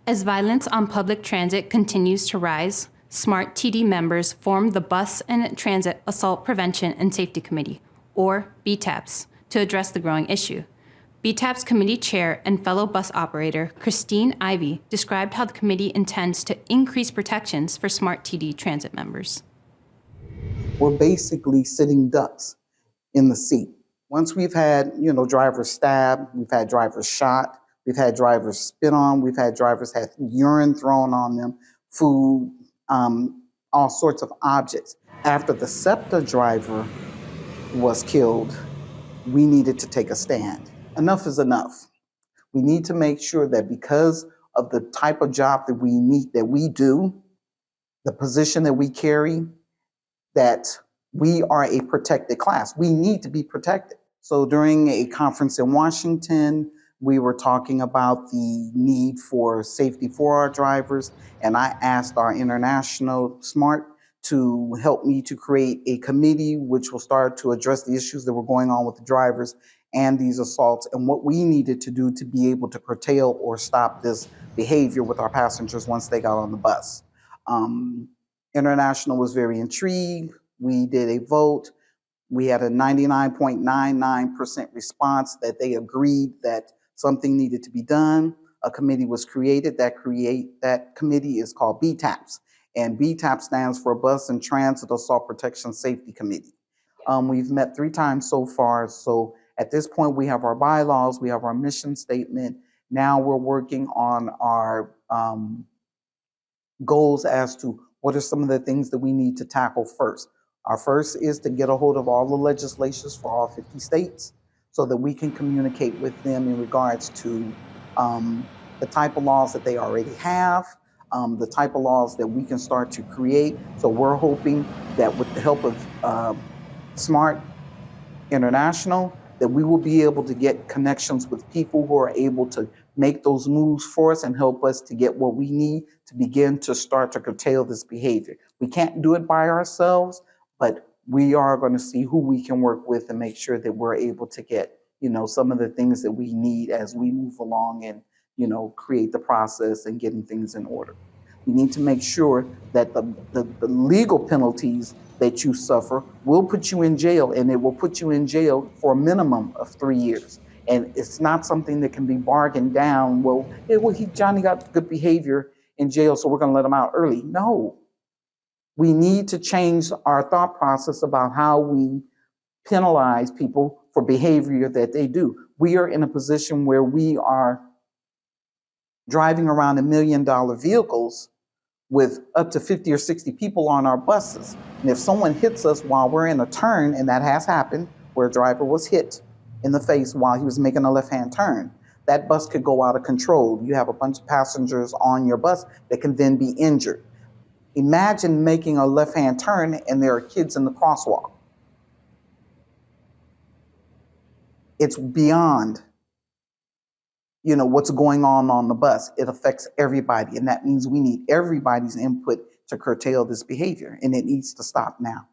As violence on public transit continues to rise, SMART TD members formed the Bus and Transit Assault Prevention and Safety Committee, or BTAPS, to address the growing issue. BTAPS committee chair and fellow bus operator Christine Ivey described how the committee intends to increase protections for SMART TD transit members. We're basically sitting ducks in the seat. Once we've had, drivers stabbed, we've had drivers shot, we've had drivers spit on, we've had drivers have urine thrown on them, food, all sorts of objects. After the SEPTA driver was killed, we needed to take a stand. Enough is enough. We need to make sure that because of the type of job that we do, the position that we carry, that we are a protected class. We need to be protected. So during a conference in Washington, we were talking about the need for safety for our drivers, and I asked our international SMART to help me to create a committee which will start to address the issues that were going on with the drivers and these assaults and what we needed to do to be able to curtail or stop this behavior with our passengers once they got on the bus. International was very intrigued. We did a vote. We had a 99.99% response that they agreed that something needed to be done. A committee was created. That committee is called BTAPS. And BTAPS stands for Bus and Transit Assault Protection Safety Committee. We've met 3 times so far. So at this point, we have our bylaws, we have our mission statement. Now we're working on our goals as to what are some of the things that we need to tackle first. Our first is to get a hold of all the legislations for all 50 states so that we can communicate with them in regards to the type of laws that they already have, the type of laws that we can start to create. So we're hoping that with the help of SMART International, that we will be able to get connections with people who are able to make those moves for us and help us to get what we need to begin to start to curtail this behavior. We can't do it by ourselves, but we are going to see who we can work with and make sure that we're able to get, some of the things that we need as we move along and, create the process and getting things in order. We need to make sure that the legal penalties that you suffer will put you in jail, and it will put you in jail for a minimum of 3 years. And it's not something that can be bargained down. Well, Johnny got good behavior in jail, so we're going to let him out early. No. We need to change our thought process about how we penalize people for behavior that they do. We are in a position where we are driving around $1 million vehicles with up to 50 or 60 people on our buses. And if someone hits us while we're in a turn, and that has happened, where a driver was hit in the face while he was making a left-hand turn, that bus could go out of control. You have a bunch of passengers on your bus that can then be injured. Imagine making a left-hand turn and there are kids in the crosswalk. It's beyond, what's going on the bus. It affects everybody, and that means we need everybody's input to curtail this behavior, and it needs to stop now.